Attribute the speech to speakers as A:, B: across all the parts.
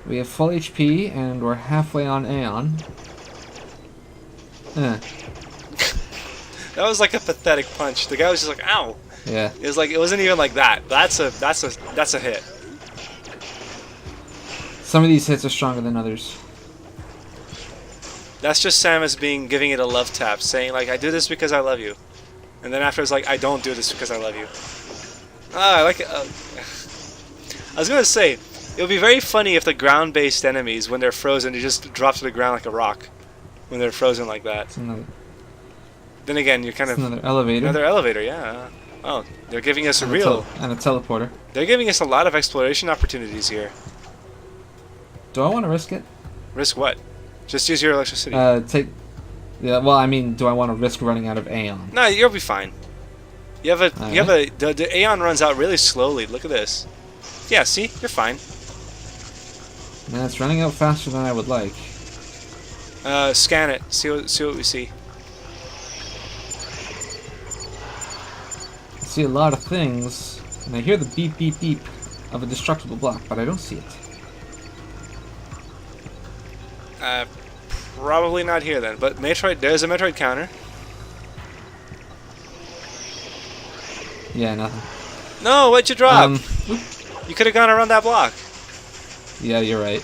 A: We have full HP, and we're halfway on Aeon.
B: That was like a pathetic punch. The guy was just like, "Ow!"
A: Yeah.
B: It was like it wasn't even like that. That's a hit.
A: Some of these hits are stronger than others.
B: That's just Samus giving it a love tap, saying like, "I do this because I love you," and then after it's like, "I don't do this because I love you." Ah, I like it. I was gonna say, it would be very funny if the ground-based enemies, when they're frozen, they just drop to the ground like a rock. When they're frozen like that. Then again, you're kind of
A: another elevator.
B: Another elevator, yeah. Oh, they're giving us
A: and
B: a real
A: and a teleporter.
B: They're giving us a lot of exploration opportunities here.
A: Do I want to risk it?
B: Risk what? Just use your electricity.
A: Yeah. Well, I mean, do I want to risk running out of Aeon?
B: No, you'll be fine. You have the Aeon runs out really slowly. Look at this. Yeah, see, you're fine.
A: Man, it's running out faster than I would like.
B: Scan it. See what we see.
A: I see a lot of things, and I hear the beep beep beep of a destructible block, but I don't see it.
B: Probably not here then. But Metroid, there's a Metroid counter.
A: Yeah, nothing.
B: No, what'd you drop? You could have gone around that block.
A: Yeah, you're right.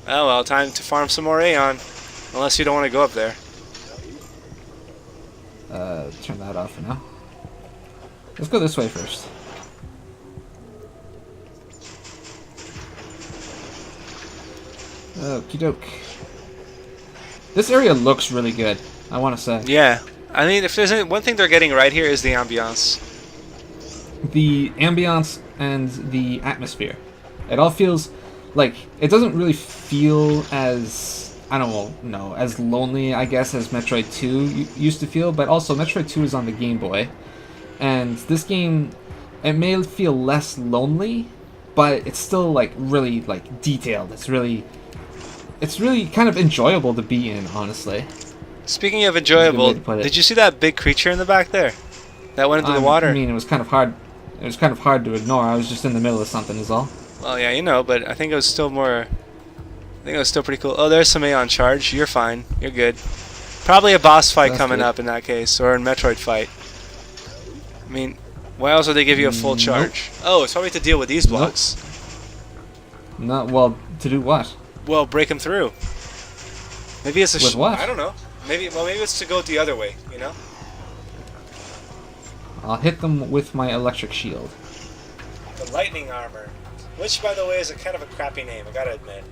B: Oh well, time to farm some more Aeon. Unless you don't want to go up there.
A: Turn that off for now. Let's go this way first. Okie doke. This area looks really good, I want to say.
B: Yeah. I mean, if there's one thing they're getting right here is the ambiance.
A: The ambiance and the atmosphere. It all feels like it doesn't really feel as as lonely, I guess, as Metroid 2 used to feel, but also Metroid 2 is on the Game Boy. And this game, it may feel less lonely, but it's still like really like detailed. It's really kind of enjoyable to be in, honestly.
B: Speaking of enjoyable, did you see that big creature in the back there? That went into the water.
A: I mean, it was kind of hard. It was kind of hard to ignore. I was just in the middle of something, is all.
B: Well, yeah, you know, but I think it was still pretty cool. Oh, there's some Aeon charge. You're fine. You're good. Probably a boss fight coming up in that case, or a Metroid fight. I mean, why else would they give you a full charge? Oh, it's probably to deal with these blocks.
A: Not well. To do what?
B: Well, break them through. Maybe it's a
A: with what?
B: I don't know. Maybe it's to go the other way. You know.
A: I'll hit them with my electric shield.
B: The lightning armor, which, by the way, is a kind of a crappy name. I gotta admit.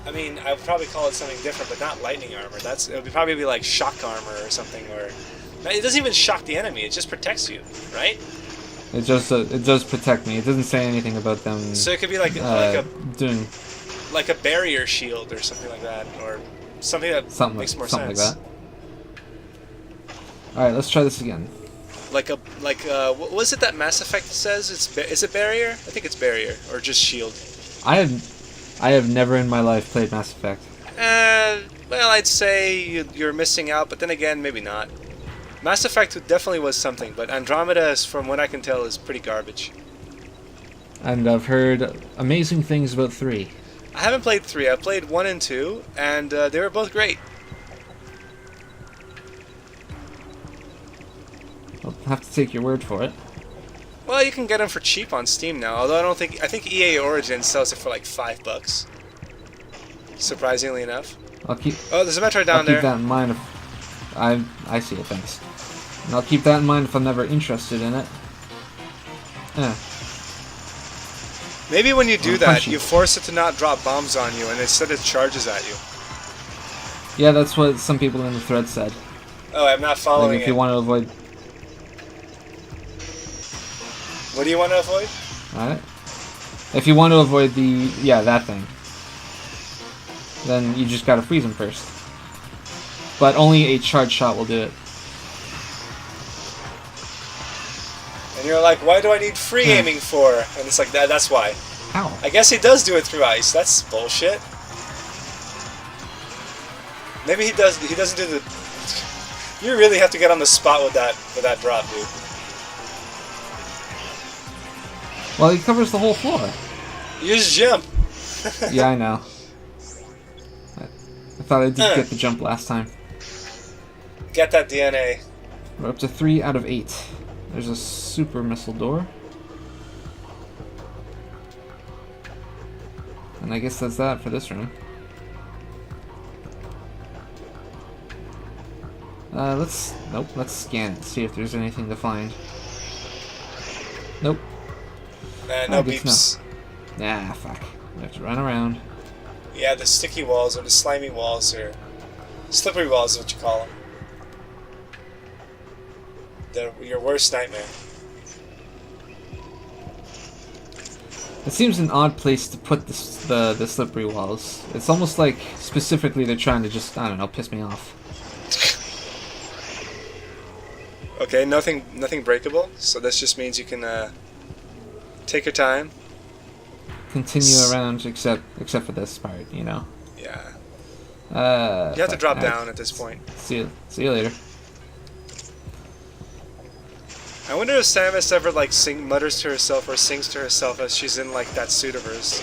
B: I mean, I would probably call it something different, but not lightning armor. It would probably be like shock armor or something, or it doesn't even shock the enemy. It just protects you, right?
A: It does protect me. It doesn't say anything about them.
B: So it could be like a barrier shield or something like that, or something that makes more sense.
A: Like that. All right, let's try this again.
B: What was it that Mass Effect says? Is it barrier? I think it's barrier or just shield.
A: I have never in my life played Mass Effect.
B: Well, I'd say you're missing out, but then again, maybe not. Mass Effect definitely was something, but Andromeda, from what I can tell, is pretty garbage.
A: And I've heard amazing things about 3.
B: I haven't played 3. I played 1 and 2, and they were both great.
A: I'll have to take your word for it.
B: Well, you can get them for cheap on Steam now, although I think EA Origin sells it for like $5. Surprisingly enough.
A: Oh,
B: there's a Metroid down there.
A: I'll keep that in mind I see it, thanks. And I'll keep that in mind if I'm never interested in it. Yeah.
B: Maybe when you do that, you force it to not drop bombs on you, and instead it charges at you.
A: Yeah, that's what some people in the thread said.
B: Oh, I'm not following
A: like if you want to avoid...
B: What do you want to avoid?
A: Alright. If you want to avoid that thing, then you just gotta freeze him first. But only a charge shot will do it.
B: And you're like, why do I need free aiming for? And it's like, that's why.
A: Ow.
B: I guess he does do it through ice. That's bullshit. Maybe he doesn't do the... You really have to get on the spot with that drop, dude.
A: Well, he covers the whole floor.
B: You just jump.
A: Yeah, I know. I thought I did get the jump last time.
B: Get that DNA.
A: We're up to 3 out of 8. There's a super missile door. And I guess that's that for this room. Let's scan it, see if there's anything to find. Nope.
B: No beeps.
A: Nah, fuck. We have to run around.
B: Yeah, the sticky walls or the slimy walls or slippery walls is what you call them. Your worst nightmare.
A: It seems an odd place to put the slippery walls. It's almost like specifically they're trying to just, I don't know, piss me off.
B: Okay, nothing breakable. So this just means you can take your time.
A: Continue around, except for this part, you know.
B: Yeah.
A: You
B: have to drop down at this point.
A: See you later.
B: I wonder if Samus ever like mutters to herself or sings to herself as she's in like that suit of hers.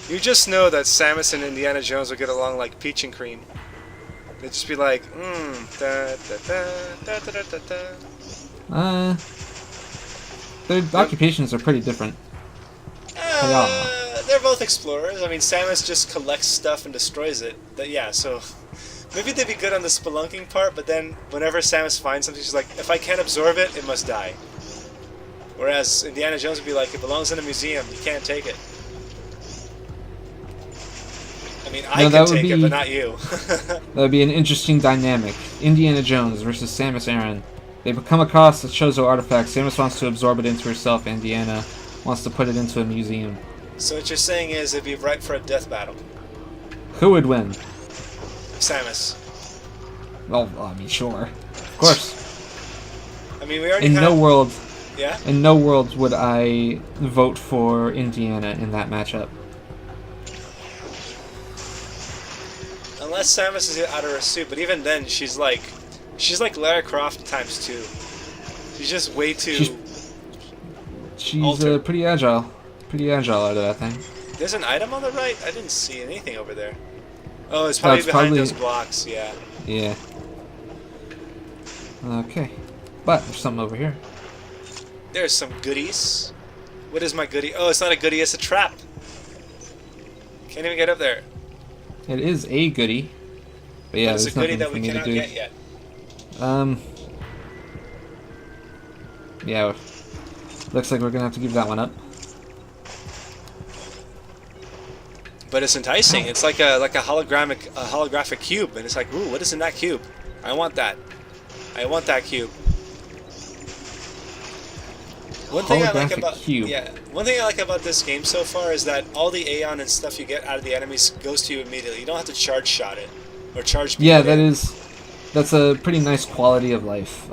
B: You just know that Samus and Indiana Jones will get along like peach and cream. They'd just be like, da da da da da da da.
A: Their occupations are pretty different.
B: They're both explorers. I mean, Samus just collects stuff and destroys it. But yeah, so maybe they'd be good on the spelunking part, but then whenever Samus finds something, she's like, if I can't absorb it, it must die. Whereas Indiana Jones would be like, it belongs in a museum, you can't take it. I mean, I can take it, but not you.
A: That would be an interesting dynamic. Indiana Jones versus Samus Aran. They come across a Chozo artifact. Samus wants to absorb it into herself. Indiana wants to put it into a museum.
B: So what you're saying is it'd be ripe for a death battle.
A: Who would win?
B: Samus.
A: Well, I mean, sure. Of course.
B: I mean, we already
A: in no world.
B: Yeah?
A: In no world would I vote for Indiana in that matchup.
B: Unless Samus is out of her suit, but even then, she's like Lara Croft times 2. She's just way too.
A: She's pretty agile. Pretty agile out of that thing.
B: There's an item on the right? I didn't see anything over there. Oh, it's probably behind those blocks, yeah.
A: Yeah. Okay. But there's something over here.
B: There's some goodies. What is my goodie? Oh, it's not a goodie, it's a trap. Can't even get up there.
A: It is a goodie. But yeah,
B: it's a goodie that we
A: cannot
B: get yet.
A: Yeah. Looks like we're gonna have to give that one up.
B: But it's enticing. It's like a holographic cube, and it's like, ooh, what is in that cube? I want that. I want that cube. One thing I like about this game so far is that all the Aeon and stuff you get out of the enemies goes to you immediately. You don't have to charge shot it or charge.
A: Yeah, that's a pretty nice quality of life.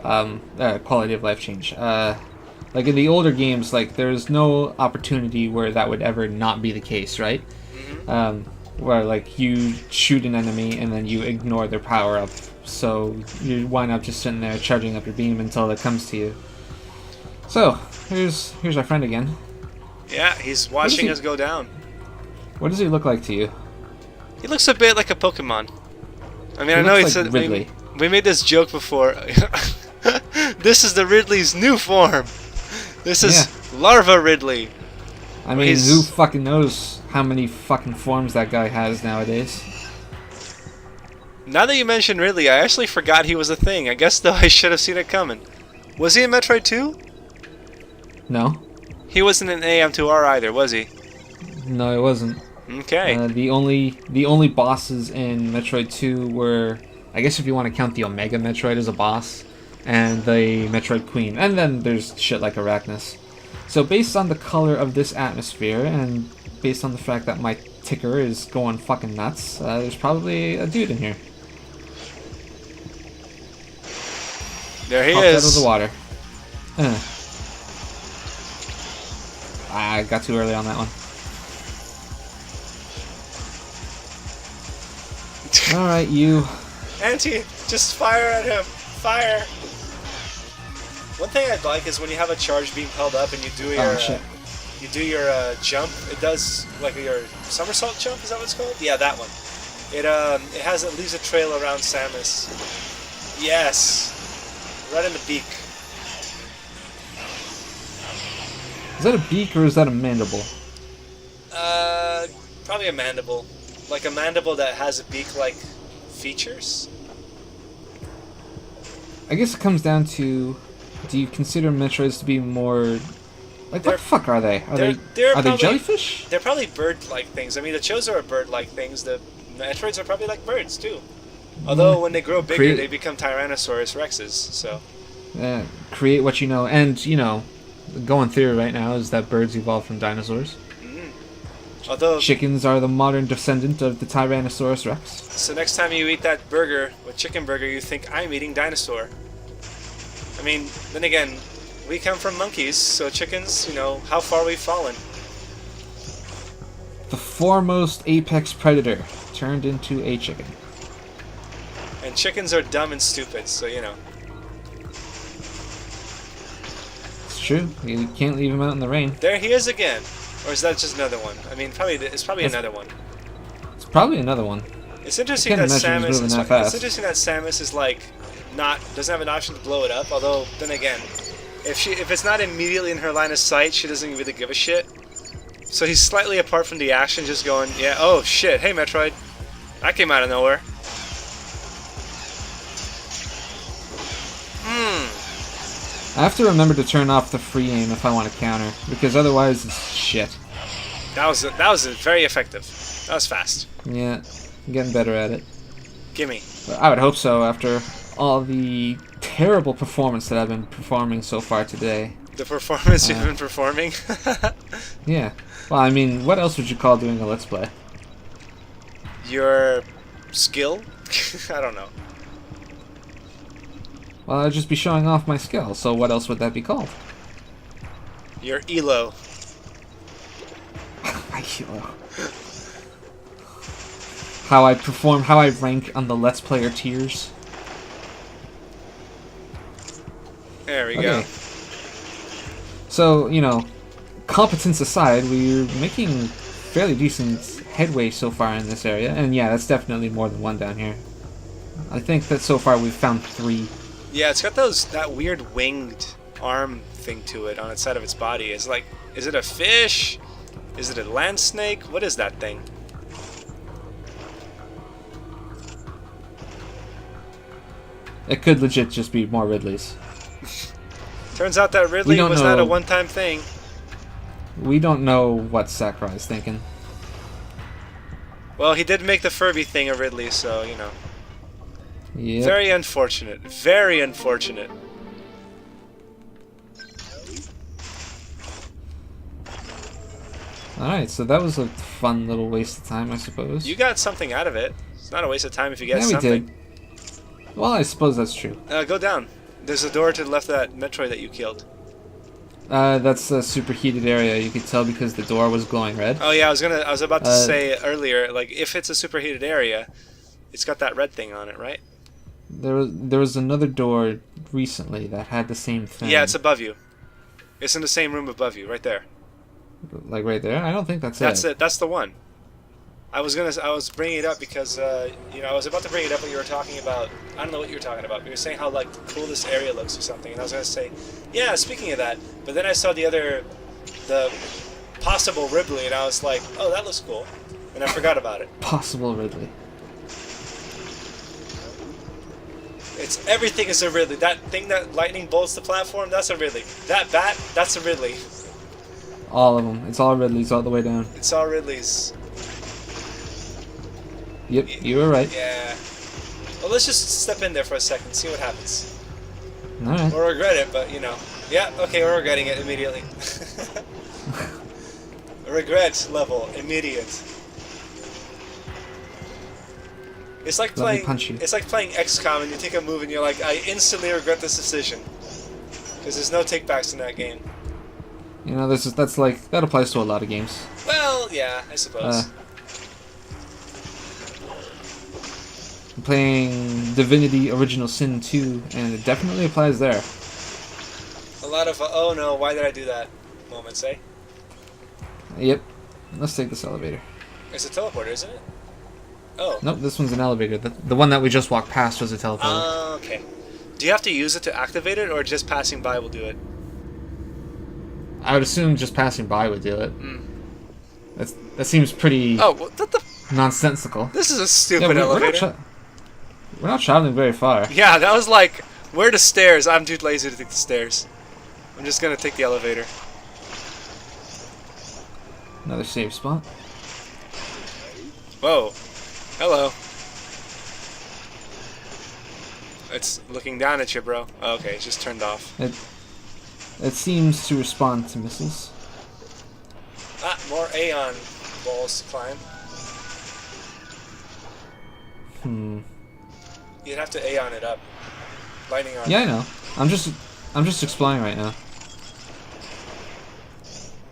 A: Quality of life change. Like in the older games, like there's no opportunity where that would ever not be the case, right? Where like you shoot an enemy and then you ignore their power up, so you wind up just sitting there charging up your beam until it comes to you. So here's our friend again.
B: Yeah, he's watching us go down.
A: What does he look like to you?
B: He looks a bit like a Pokemon. I mean, I know
A: looks like Ridley.
B: We made this joke before. This is the Ridley's new form. This is Larva Ridley.
A: I mean, who fucking knows how many fucking forms that guy has nowadays?
B: Now that you mention Ridley, I actually forgot he was a thing. I guess, though, I should have seen it coming. Was he in Metroid 2?
A: No.
B: He wasn't in AM2R either, was he?
A: No, it wasn't.
B: Okay.
A: The only bosses in Metroid 2 were, I guess if you want to count the Omega Metroid as a boss, and the Metroid Queen. And then there's shit like Arachnus. So based on the color of this atmosphere, and based on the fact that my ticker is going fucking nuts, there's probably a dude in here.
B: There he
A: Popped
B: is.
A: out of the water. I got too early on that one. Alright, you.
B: Auntie, just fire at him. Fire. One thing I like is when you have a charge beam held up and you do your jump. It does like your somersault jump. Is that what it's called? Yeah, that one. It leaves a trail around Samus. Yes, right in the beak.
A: Is that a beak or is that a mandible?
B: Probably a mandible. Like a mandible that has a beak-like features.
A: I guess it comes down to, do you consider Metroids to be more... Like, what the fuck are they? Are they jellyfish?
B: They're probably bird-like things. I mean, the Chozo are bird-like things. The Metroids are probably like birds, too. Although, when they grow bigger, they become Tyrannosaurus Rexes, so...
A: Create what you know. And, you know, the going theory right now is that birds evolved from dinosaurs.
B: Although
A: chickens are the modern descendant of the Tyrannosaurus Rex.
B: So next time you eat that burger, with chicken burger, you think, I'm eating dinosaur. I mean, then again, we come from monkeys, so chickens, you know, how far we've fallen.
A: The foremost apex predator turned into a chicken.
B: And chickens are dumb and stupid, so you know.
A: It's true. You can't leave him out in the rain.
B: There he is again. Or is that just another one? I mean, it's probably another one.
A: It's probably another one.
B: It's interesting that Samus. It's interesting that Samus is like doesn't have an option to blow it up. Although then again, if it's not immediately in her line of sight, she doesn't really give a shit. So he's slightly apart from the action, just going, yeah, oh shit, hey Metroid, that came out of nowhere.
A: I have to remember to turn off the free aim if I want to counter, because otherwise it's shit.
B: That was very effective. That was fast.
A: Yeah, I'm getting better at it.
B: Gimme.
A: But I would hope so after all the terrible performance that I've been performing so far today.
B: The performance you've been performing?
A: Yeah. Well, I mean, what else would you call doing a Let's Play?
B: Your skill? I don't know.
A: Well, I'd just be showing off my skill, so what else would that be called?
B: Your elo.
A: My elo. How I perform, how I rank on the Let's Player tiers.
B: There we go.
A: So, you know, competence aside, we're making fairly decent headway so far in this area, and yeah, that's definitely more than one down here. I think that so far we've found 3.
B: Yeah, it's got that weird winged arm thing to it on its side of its body. It's like, is it a fish? Is it a land snake? What is that thing?
A: It could legit just be more Ridleys.
B: Turns out that Ridley was not a one-time thing.
A: We don't know what Sakurai's thinking.
B: Well, he did make the Furby thing a Ridley, so, you know.
A: Yep.
B: Very unfortunate. Very unfortunate.
A: Alright, so that was a fun little waste of time, I suppose.
B: You got something out of it. It's not a waste of time if you get
A: something.
B: something.
A: We did. Well, I suppose that's true.
B: Go down. There's a door to the left of that Metroid that you killed.
A: That's a superheated area. You could tell because the door was glowing red.
B: Oh yeah, I was about to say earlier, like if it's a superheated area, it's got that red thing on it, right?
A: There was another door recently that had the same thing.
B: Yeah, it's above you. It's in the same room above you, right there.
A: Like right there? I don't think that's it.
B: That's it. That's the one. I was bringing it up because you know, I was about to bring it up when you were talking about, I don't know what you were talking about, but you were saying how like cool this area looks or something, and I was gonna say, yeah, speaking of that, but then I saw the possible Ridley, and I was like, oh, that looks cool, and I forgot about it.
A: Possible Ridley.
B: Everything is a Ridley. That thing that lightning bolts the platform, that's a Ridley. That bat, that's a Ridley.
A: All of them. It's all Ridleys all the way down.
B: It's all Ridleys.
A: Yep, you were right.
B: Yeah. Well, let's just step in there for a second, see what happens.
A: Alright.
B: We'll regret it, but you know. Yeah, okay, we're regretting it immediately. Regret level, immediate. It's like playing XCOM and you take a move and you're like, I instantly regret this decision. Because there's no takebacks in that game.
A: You know, that applies to a lot of games.
B: Well, yeah, I suppose.
A: I'm playing Divinity Original Sin 2, and it definitely applies there.
B: lot of oh no, why did I do that moments, eh?
A: Yep. Let's take this elevator.
B: It's a teleporter, isn't it? Oh.
A: Nope, this one's an elevator. The one that we just walked past was a teleporter.
B: Oh, okay. Do you have to use it to activate it, or just passing by will do it?
A: I would assume just passing by would do it.
B: Mm.
A: That seems pretty
B: what the?
A: nonsensical.
B: This is a stupid elevator.
A: We're not traveling very far.
B: Yeah, that was like, where are the stairs? I'm too lazy to take the stairs. I'm just gonna take the elevator.
A: Another save spot.
B: Whoa. Hello. It's looking down at you, bro. Oh, okay, it's just turned off.
A: It seems to respond to missiles.
B: Ah, more Aeon walls to climb. You'd have to Aeon it up. Lightning on.
A: Yeah, I know. I'm just exploring right now.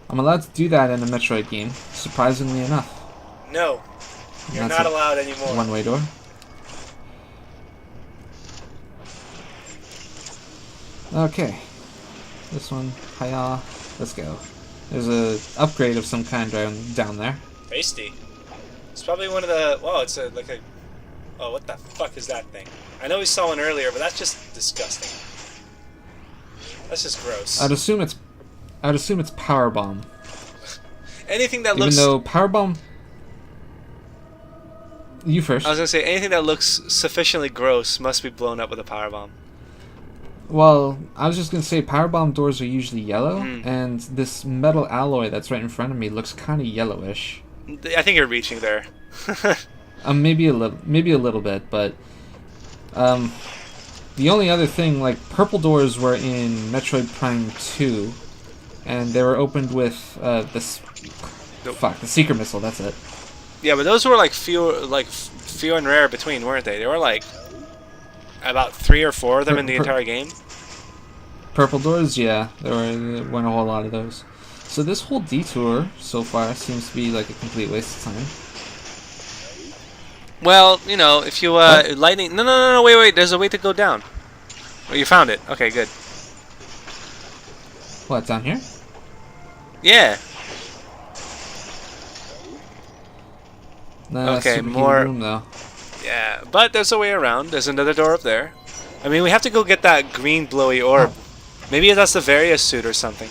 A: I'm allowed to do that in a Metroid game, surprisingly enough.
B: No. You're not allowed anymore.
A: One-way door. Okay. This one. Hiya. Let's go. There's a upgrade of some kind down there.
B: Tasty. It's probably one of the... Whoa, it's like a... Oh, what the fuck is that thing? I know we saw one earlier, but that's just disgusting. That's just gross.
A: I'd assume it's power bomb.
B: Anything that looks...
A: Even though power bomb... You first.
B: I was gonna say, anything that looks sufficiently gross must be blown up with a power bomb.
A: Well, I was just gonna say power bomb doors are usually yellow, and this metal alloy that's right in front of me looks kind of yellowish.
B: I think you're reaching there.
A: Maybe a little bit, but the only other thing, like purple doors were in Metroid Prime 2, and they were opened with the Seeker missile. That's it.
B: Yeah, but those were like few and rare between, weren't they? There were like about 3 or 4 of them in the entire game.
A: Purple doors, yeah, there weren't a whole lot of those. So this whole detour so far seems to be like a complete waste of time.
B: Well, you know, if you lightning. No, wait. There's a way to go down. Oh, you found it. Okay, good.
A: What, down here?
B: Yeah.
A: No,
B: okay, more
A: room though.
B: Yeah, but there's a way around. There's another door up there. I mean, we have to go get that green blowy orb. Maybe that's the Varia suit or something.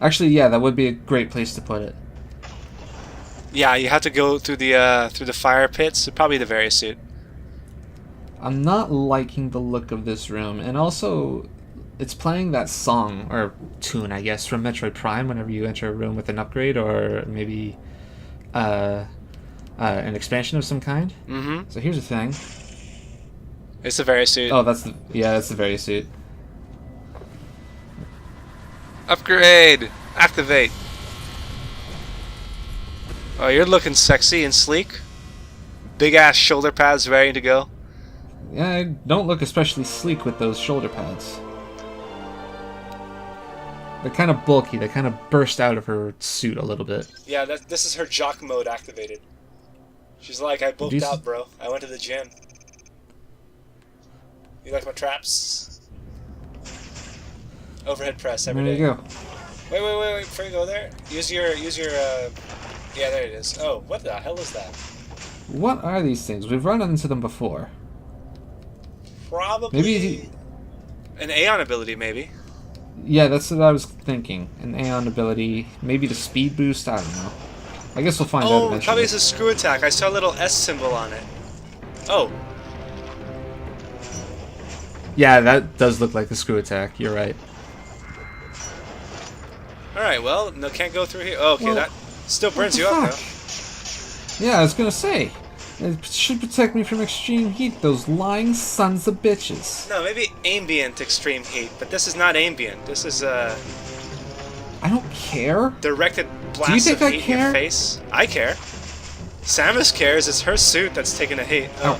A: Actually, yeah, that would be a great place to put it.
B: Yeah, you have to go through the fire pits. Probably the Varia suit.
A: I'm not liking the look of this room, and also, it's playing that song or tune, I guess, from Metroid Prime whenever you enter a room with an upgrade or maybe an expansion of some kind.
B: Mm-hmm.
A: So here's the thing.
B: It's the Varia suit.
A: Oh, that's the Varia suit.
B: Upgrade! Activate! Oh, you're looking sexy and sleek. Big ass shoulder pads ready to go.
A: Yeah, I don't look especially sleek with those shoulder pads. They're kind of bulky. They kind of burst out of her suit a little bit.
B: Yeah, this is her jock mode activated. She's like, I bulked out, bro. I went to the gym. You like my traps? Overhead press every day.
A: There you go.
B: Wait. Before you go there, use your. Yeah, there it is. Oh, what the hell is that?
A: What are these things? We've run into them before.
B: Probably.
A: Maybe
B: an Aeon ability, maybe.
A: Yeah, that's what I was thinking. An Aeon ability, maybe the speed boost. I don't know. I guess we'll find out eventually.
B: Probably it's a screw attack. I saw a little S symbol on it. Oh.
A: Yeah, that does look like a screw attack. You're right.
B: Alright, well, no, can't go through here. Oh, okay,
A: Well,
B: that still burns you up, though.
A: Yeah, I was gonna say. It should protect me from extreme heat, those lying sons of bitches.
B: No, maybe ambient extreme heat, but this is not ambient. This is,
A: I don't care.
B: directed blast
A: Do you think
B: of
A: I
B: heat in
A: care?
B: your face. I care. Samus cares. It's her suit that's taking a hit. Oh,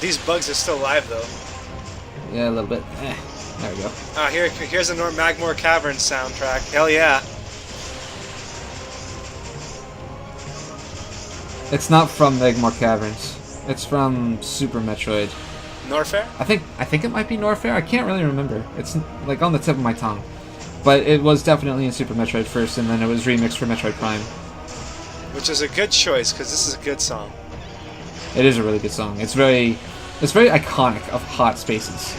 B: these bugs are still alive, though.
A: Yeah, a little bit. There we go.
B: Ah, here's the Magmore Caverns soundtrack. Hell yeah.
A: It's not from Magmore Caverns. It's from Super Metroid.
B: Norfair?
A: I think it might be Norfair. I can't really remember. It's like on the tip of my tongue. But it was definitely in Super Metroid first, and then it was remixed for Metroid Prime.
B: Which is a good choice, because this is a good song.
A: It is a really good song. It's very iconic of hot spaces.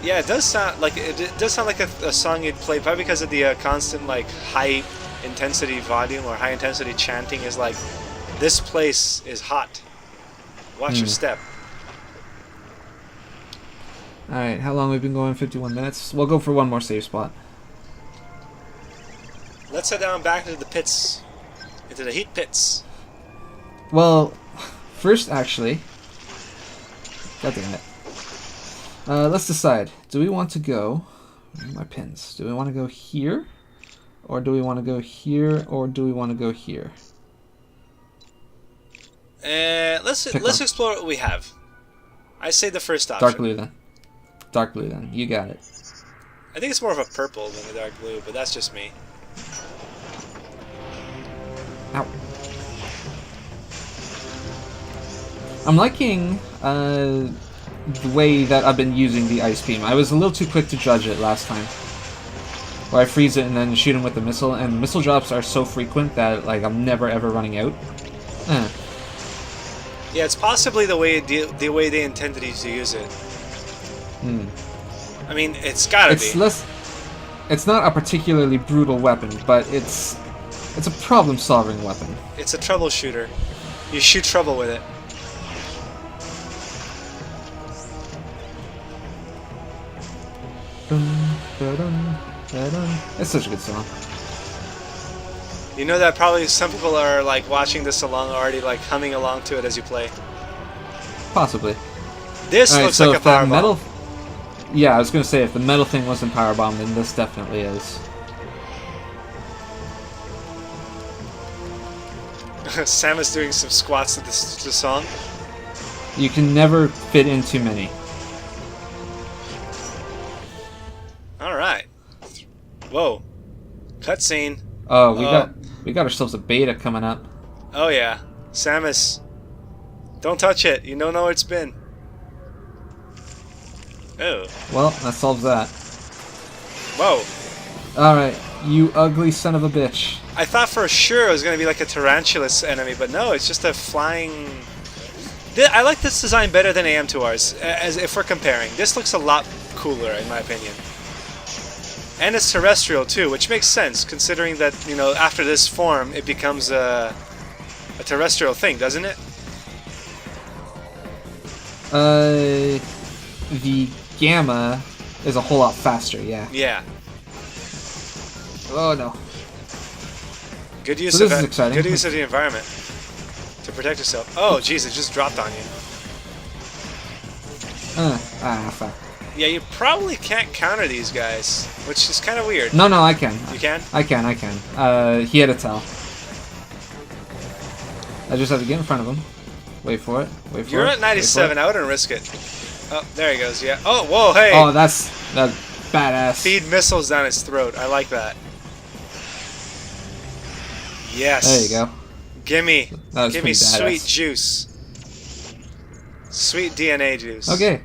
B: Yeah, it does sound like a song you'd play, probably because of the constant like high intensity volume or high intensity chanting is like, this place is hot. Watch your step.
A: Alright, how long have we been going? 51 minutes. We'll go for one more save spot.
B: Let's head down back into the pits. Into the heat pits.
A: Well, first actually... God damn it. Let's decide. Do we want to go... Where are my pins? Do we want to go here? Or do we want to go here? Or do we want to go here?
B: Let's explore what we have. I say the first option.
A: Dark blue then. Dark blue then. You got it.
B: I think it's more of a purple than a dark blue, but that's just me.
A: Ow. I'm liking the way that I've been using the ice beam. I was a little too quick to judge it last time. Where I freeze it and then shoot him with the missile, and missile drops are so frequent that like I'm never ever running out.
B: Yeah, it's possibly the way they intended to use it. I mean, it's gotta be.
A: It's not a particularly brutal weapon, but it's a problem-solving weapon.
B: It's a troubleshooter. You shoot trouble with it.
A: It's such a good song.
B: You know that probably some people are like watching this along already, like humming along to it as you play.
A: Possibly.
B: This
A: All right,
B: looks
A: so
B: like a
A: if the
B: power
A: metal.
B: bomb.
A: Yeah, I was gonna say if the metal thing wasn't power bomb, then this definitely is.
B: Samus doing some squats to this song.
A: You can never fit in too many.
B: All right. Whoa. Cutscene.
A: Oh, we got ourselves a beta coming up.
B: Oh yeah, Samus. Don't touch it. You don't know where it's been. Oh.
A: Well, that solves that.
B: Whoa.
A: Alright, you ugly son of a bitch.
B: I thought for sure it was going to be like a tarantulas enemy, but no, it's just a flying... I like this design better than AM2R's, as if we're comparing. This looks a lot cooler, in my opinion. And it's terrestrial, too, which makes sense, considering that, you know, after this form, it becomes a terrestrial thing, doesn't it?
A: The Gamma is a whole lot faster, yeah.
B: Yeah.
A: Oh, no.
B: Good use
A: So this is exciting.
B: Good use of the environment to protect yourself. Oh, jeez, it just dropped on you.
A: Fuck.
B: Yeah, you probably can't counter these guys, which is kind of weird.
A: No, I can.
B: You can?
A: I can. He had a tell. I just have to get in front of him. Wait for it. Wait for it.
B: You're at 97. I wouldn't risk it. Oh, there he goes. Yeah. Oh, whoa, hey.
A: Oh, that's badass.
B: Feed missiles down his throat. I like that. Yes.
A: There you go.
B: Gimme. Gimme
A: badass.
B: sweet juice. Sweet DNA juice.
A: Okay.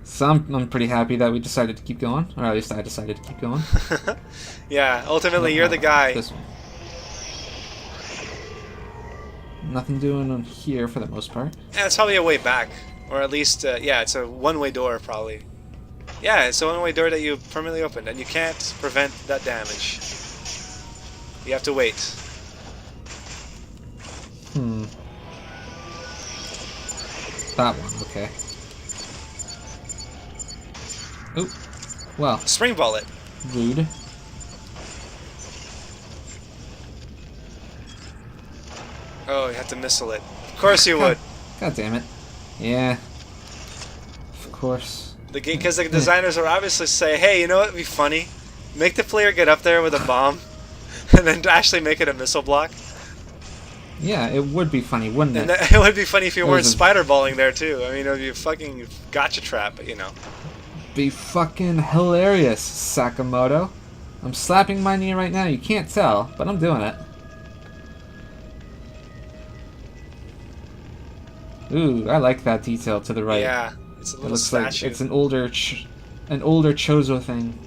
A: So I'm pretty happy that we decided to keep going, or at least I decided to keep going.
B: Yeah. Ultimately, you're the guy.
A: This one. Nothing doing on here for the most part.
B: Yeah, it's probably a way back. Or at least, yeah, it's a one-way door, probably. Yeah, it's a one-way door that you permanently opened, and you can't prevent that damage. You have to wait.
A: That one, okay. Oop. Well.
B: Spring ball it.
A: Rude.
B: Oh, you have to missile it. Of course you would.
A: God damn it. Yeah. Of course.
B: Because the designers will obviously say, hey, you know what would be funny? Make the player get up there with a bomb, and then actually make it a missile block.
A: Yeah, it would be funny, wouldn't it?
B: And it would be funny if you weren't spider-balling there, too. I mean, it would be a fucking gotcha trap, but you know.
A: Be fucking hilarious, Sakamoto. I'm slapping my knee right now, you can't tell, but I'm doing it. Ooh, I like that detail to the right.
B: Yeah, It's a
A: It
B: little
A: looks like
B: statue.
A: it's an older Chozo thing.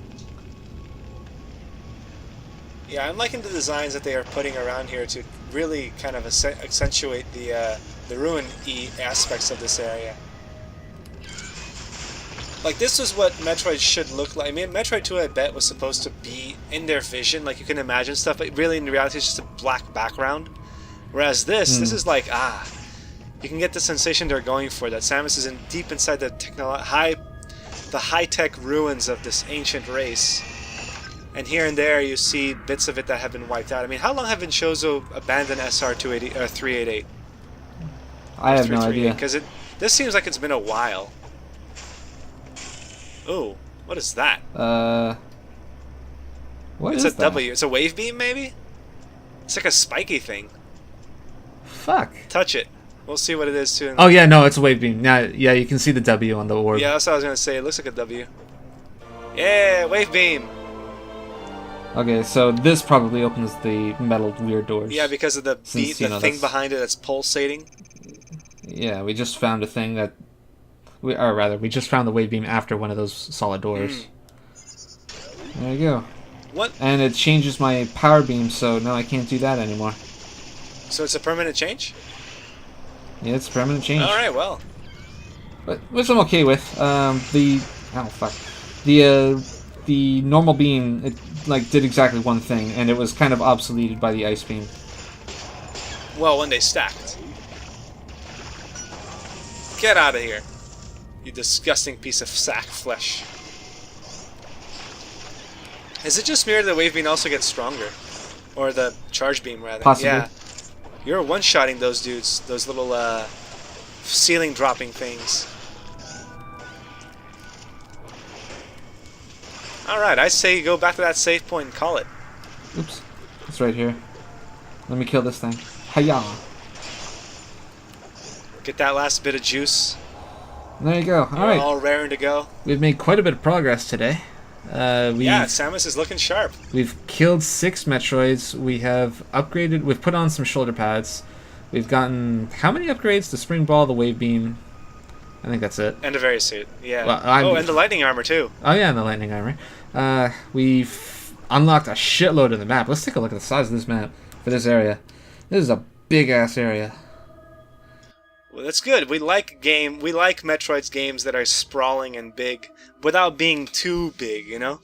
B: Yeah, I'm liking the designs that they are putting around here to really kind of accentuate the ruin-y aspects of this area. Like, this is what Metroid should look like. I mean, Metroid 2, I bet, was supposed to be in their vision, like you can imagine stuff, but really in reality it's just a black background. Whereas this is like, you can get the sensation they're going for, that Samus is deep inside the high-tech ruins of this ancient race. And here and there you see bits of it that have been wiped out. I mean, how long have Chozo abandoned SR-280 or 388?
A: I have no idea.
B: Because this seems like it's been a while. Ooh, what is that?
A: What
B: it's
A: is
B: a
A: that?
B: W. It's a wave beam, maybe? It's like a spiky thing.
A: Fuck.
B: Touch it. We'll see what it is soon.
A: Oh yeah, no, it's a wave beam. Yeah, you can see the W on the orb.
B: Yeah, that's what I was gonna say. It looks like a W. Yeah, wave beam.
A: Okay, so this probably opens the metal weird doors.
B: Yeah, because of the thing behind it that's pulsating.
A: Yeah, we just found a thing that, we just found the wave beam after one of those solid doors. There you go.
B: What?
A: And it changes my power beam, so now I can't do that anymore.
B: So it's a permanent change?
A: Yeah, it's a permanent change.
B: All right, well.
A: But which I'm okay with. The normal beam, it like did exactly one thing, and it was kind of obsoleted by the ice beam.
B: Well, when they stacked. Get out of here, you disgusting piece of sack flesh. Is it just me or the wave beam also gets stronger? Or the charge beam, rather?
A: Possibly.
B: Yeah. You're one-shotting those dudes, those little ceiling-dropping things. Alright, I say go back to that save point and call it.
A: Oops. It's right here. Let me kill this thing. Hiya!
B: Get that last bit of juice.
A: There you go. Alright.
B: All raring to go.
A: We've made quite a bit of progress today.
B: Yeah, Samus is looking sharp.
A: We've killed 6 Metroids. We have upgraded. We've put on some shoulder pads. We've gotten how many upgrades? The spring ball, the wave beam. I think that's it.
B: And a Varia suit. Yeah.
A: Well,
B: and the lightning armor too.
A: Oh yeah, and the lightning armor. We've unlocked a shitload of the map. Let's take a look at the size of this map for this area. This is a big ass area.
B: Well, that's good. We like Metroid's games that are sprawling and big without being too big, you know?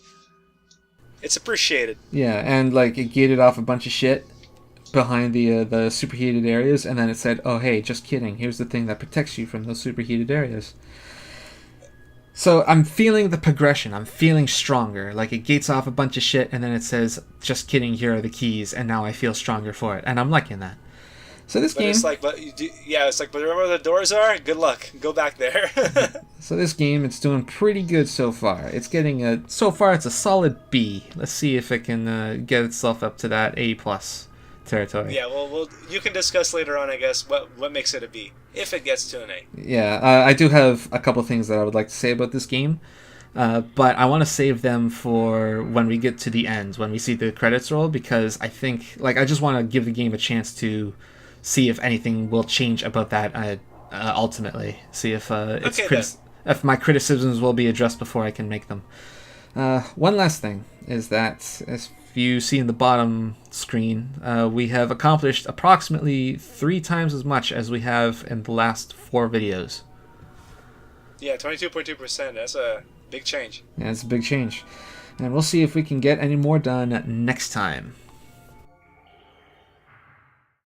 B: It's appreciated.
A: Yeah, and like it gated off a bunch of shit behind the superheated areas, and then it said, "Oh hey, just kidding. Here's the thing that protects you from those superheated areas." So I'm feeling the progression. I'm feeling stronger. Like it gates off a bunch of shit, and then it says, "Just kidding. Here are the keys," and now I feel stronger for it, and I'm liking that. So this game,
B: it's like, but remember where the doors are? Good luck. Go back there.
A: So this game, it's doing pretty good so far. It's getting so far it's a solid B. Let's see if it can get itself up to that A+ territory.
B: Yeah, well, you can discuss later on, I guess, what makes it a B, if it gets to an A.
A: Yeah, I do have a couple things that I would like to say about this game, but I want to save them for when we get to the end, when we see the credits roll, because I think, I just want to give the game a chance to see if anything will change about that ultimately. See if if my criticisms will be addressed before I can make them. One last thing is that, as you see in the bottom screen, we have accomplished approximately 3 times as much as we have in the last 4 videos.
B: Yeah, 22.2%. That's a big change.
A: Yeah, it's a big change. And we'll see if we can get any more done next time.